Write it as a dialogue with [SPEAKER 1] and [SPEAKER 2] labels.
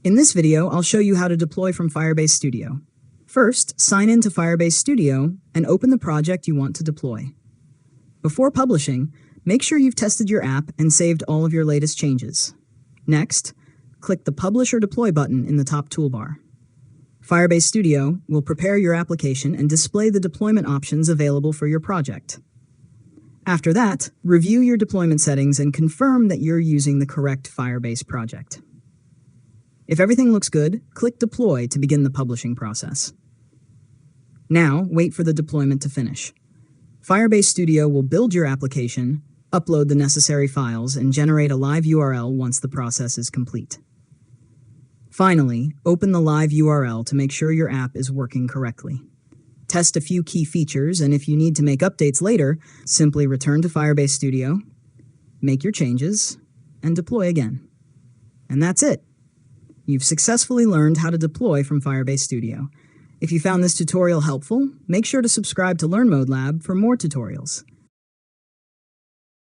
[SPEAKER 1] In this video, I'll show you how to deploy from Firebase Studio. First, sign in to Firebase Studio and open the project you want to deploy. Before publishing, make sure you've tested your app and saved all of your latest changes. Next, click the Publish or Deploy button in the top toolbar. Firebase Studio will prepare your application and display the deployment options available for your project. After that, review your deployment settings and confirm that you're using the correct Firebase project. If everything looks good, click Deploy to begin the publishing process. Now, wait for the deployment to finish. Firebase Studio will build your application, upload the necessary files, and generate a live URL once the process is complete. Finally, open the live URL to make sure your app is working correctly. Test a few key features, and if you need to make updates later, simply return to Firebase Studio, make your changes, and deploy again. And that's it. You've successfully learned how to deploy from Firebase Studio. If you found this tutorial helpful, make sure to subscribe to Learn Mode Lab for more tutorials.